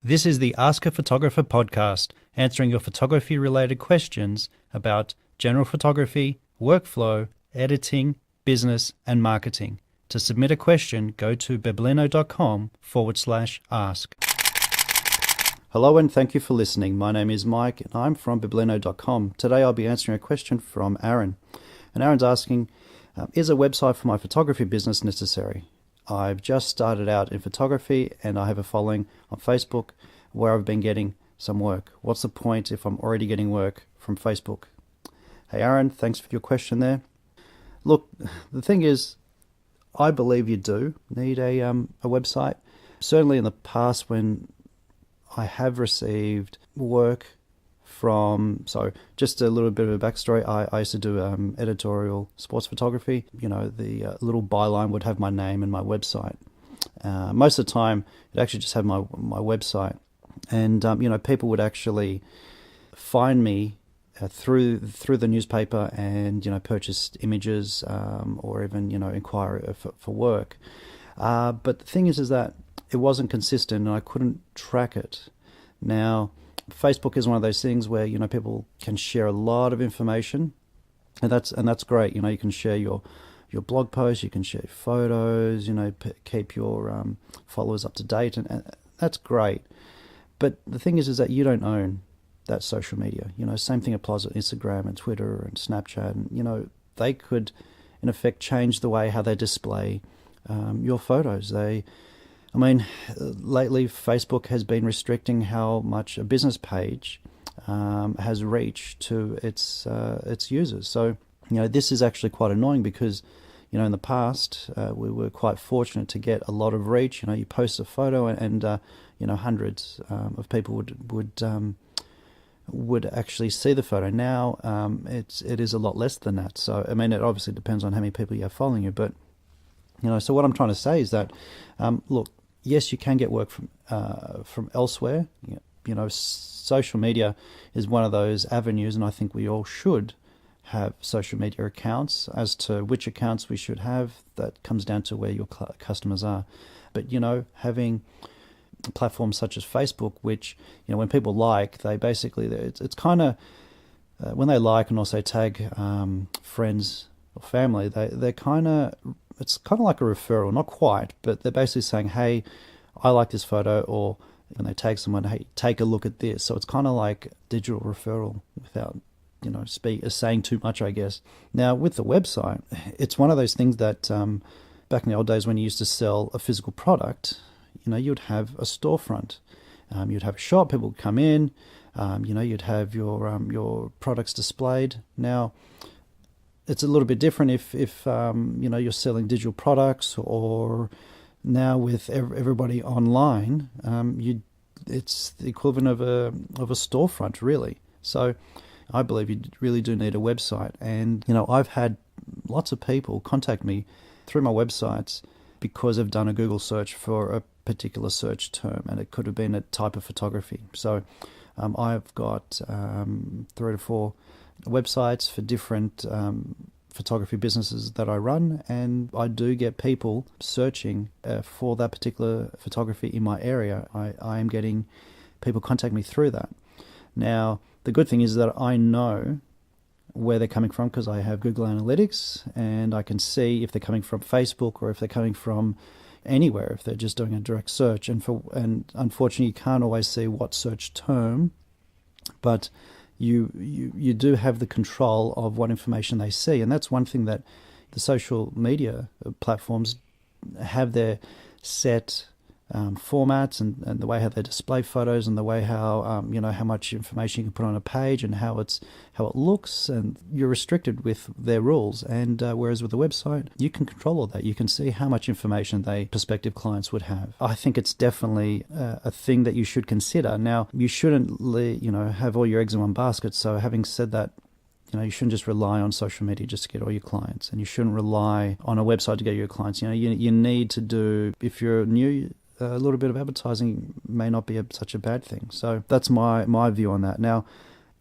This is the Ask a Photographer podcast, answering your photography-related questions about general photography, workflow, editing, business, and marketing. To submit a question, go to biblino.com/ask. Hello and thank you for listening. My name is Mike and I'm from biblino.com. Today I'll be answering a question from Aaron. And Aaron's asking, is a website for my photography business necessary? I've just started out in photography and I have a following on Facebook where I've been getting some work. What's the point if I'm already getting work from Facebook? Hey Aaron, thanks for your question there. Look, the thing is, I believe you do need a website. Certainly in the past when I have received work from, so just a little bit of a backstory, I used to do editorial sports photography. You know, the little byline would have my name and my website. Most of the time, it actually just had my website. And, people would actually find me through the newspaper and, purchase images or even, inquire for work. But the thing is that it wasn't consistent and I couldn't track it. Now, Facebook is one of those things where people can share a lot of information, and that's great. You can share your blog posts, you can share photos, keep your followers up to date, and that's great. But the thing is that you don't own that social media. Same thing applies with Instagram and Twitter and Snapchat, and they could in effect change the way how they display your photos. Lately Facebook has been restricting how much a business page has reach to its users. So, this is actually quite annoying because, in the past we were quite fortunate to get a lot of reach. You post a photo and hundreds of people would actually see the photo. Now it is a lot less than that. So, it obviously depends on how many people you have following you, but so what I'm trying to say is that, look, yes, you can get work from elsewhere. Social media is one of those avenues, and I think we all should have social media accounts. As to which accounts we should have, that comes down to where your customers are. But having platforms such as Facebook, which when people like, they basically it's kind of when they like and also tag friends or family, they're kind of. It's kind of like a referral, not quite, but they're basically saying, hey, I like this photo, or when they tag someone, hey, take a look at this. So it's kind of like digital referral without, saying too much, I guess. Now, with the website, it's one of those things that back in the old days when you used to sell a physical product, you'd have a storefront. You'd have a shop, people would come in, you'd have your products displayed. Now, it's a little bit different if you're selling digital products, or now with everybody online, it's the equivalent of a storefront, really. So I believe you really do need a website. And I've had lots of people contact me through my websites because they've done a Google search for a particular search term, and it could have been a type of photography. So I've got 3 to 4 websites for different photography businesses that I run, and I do get people searching for that particular photography in my area. I am getting people contact me through that. Now, the good thing is that I know where they're coming from because I have Google Analytics, and I can see if they're coming from Facebook or if they're coming from anywhere, if they're just doing a direct search. And unfortunately, you can't always see what search term, but you do have the control of what information they see. And that's one thing that the social media platforms have their set formats and the way how they display photos and the way how how much information you can put on a page and how it looks, and you're restricted with their rules. And whereas with the website, you can control all that. You can see how much information prospective clients would have. I think it's definitely a thing that you should consider. Now, you shouldn't have all your eggs in one basket. So having said that, you shouldn't just rely on social media just to get all your clients, and you shouldn't rely on a website to get your clients. You need to do, if you're new, a little bit of advertising may not be such a bad thing. So that's my view on that. Now,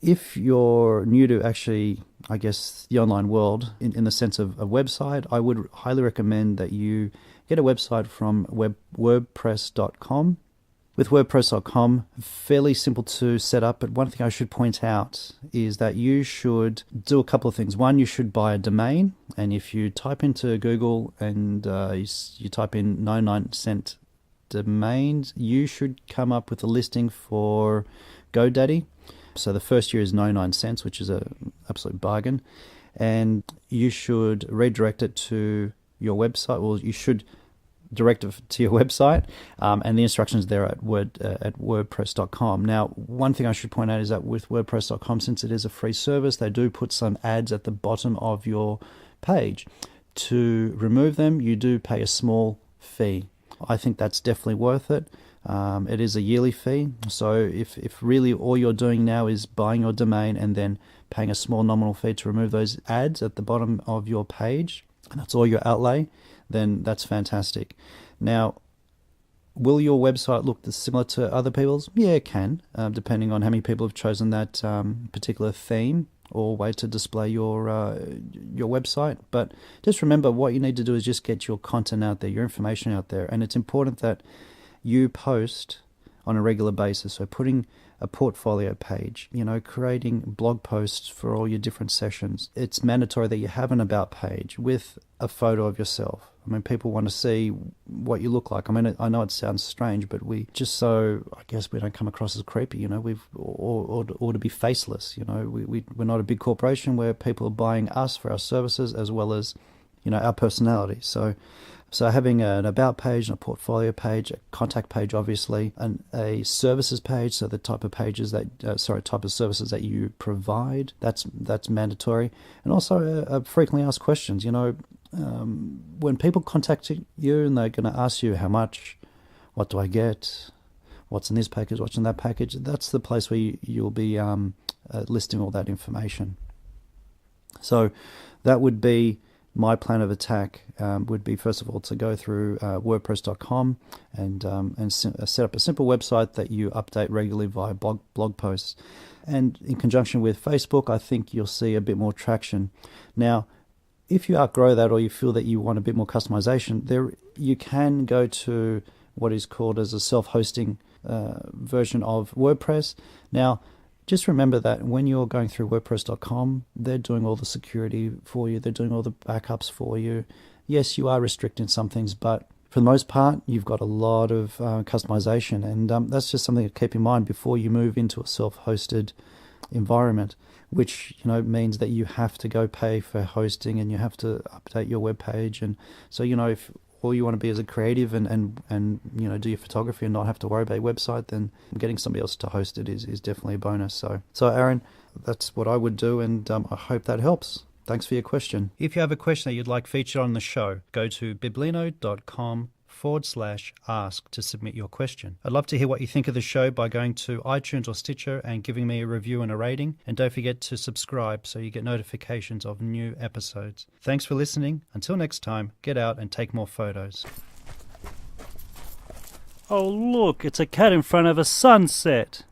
if you're new to actually, I guess, the online world in the sense of a website, I would highly recommend that you get a website from wordpress.com. With WordPress.com, fairly simple to set up, but one thing I should point out is that you should do a couple of things. One, you should buy a domain, and if you type into Google and you type in 99-cent domains, you should come up with a listing for GoDaddy. So the first year is 99 cents, which is an absolute bargain, and you should redirect it to your website. Well, you should direct it to your website, and the instructions there at WordPress.com. Now, one thing I should point out is that with WordPress.com, since it is a free service, they do put some ads at the bottom of your page. To remove them, you do pay a small fee. I think that's definitely worth it. It is a yearly fee, so if really all you're doing now is buying your domain and then paying a small nominal fee to remove those ads at the bottom of your page, and that's all your outlay, then that's fantastic. Now, will your website look similar to other people's? Yeah, it can, depending on how many people have chosen that particular theme or way to display your website. But just remember, what you need to do is just get your content out there, your information out there, and it's important that you post on a regular basis. So putting a portfolio page, creating blog posts for all your different sessions. It's mandatory that you have an about page with a photo of yourself. I mean, people want to see what you look like. I mean, I know it sounds strange, but I guess we don't come across as creepy, or to be faceless. We're not a big corporation where people are buying us for our services as well as, our personality. So having an about page and a portfolio page, a contact page, obviously, and a services page, so the type of services that you provide, that's mandatory. And also frequently asked questions. When people contact you and they're going to ask you how much, what do I get, what's in this package, what's in that package, that's the place where you'll be listing all that information. So that would be my plan of attack. Would be, first of all, to go through WordPress.com and set up a simple website that you update regularly via blog posts. And in conjunction with Facebook, I think you'll see a bit more traction. Now, if you outgrow that or you feel that you want a bit more customization, you can go to what is called as a self-hosting version of WordPress. Now, just remember that when you're going through WordPress.com, they're doing all the security for you. They're doing all the backups for you. Yes, you are restricting some things, but for the most part, you've got a lot of customization. And that's just something to keep in mind before you move into a self-hosted environment, which means that you have to go pay for hosting and you have to update your web page. And so, if all you want to be as a creative and do your photography and not have to worry about your website, then getting somebody else to host it is definitely a bonus. So Aaron, that's what I would do, and I hope that helps. Thanks for your question. If you have a question that you'd like featured on the show, go to biblino.com/ask to submit your question. I'd love to hear what you think of the show by going to iTunes or Stitcher and giving me a review and a rating. And don't forget to subscribe so you get notifications of new episodes. Thanks for listening. Until next time, get out and take more photos. Oh, look, it's a cat in front of a sunset.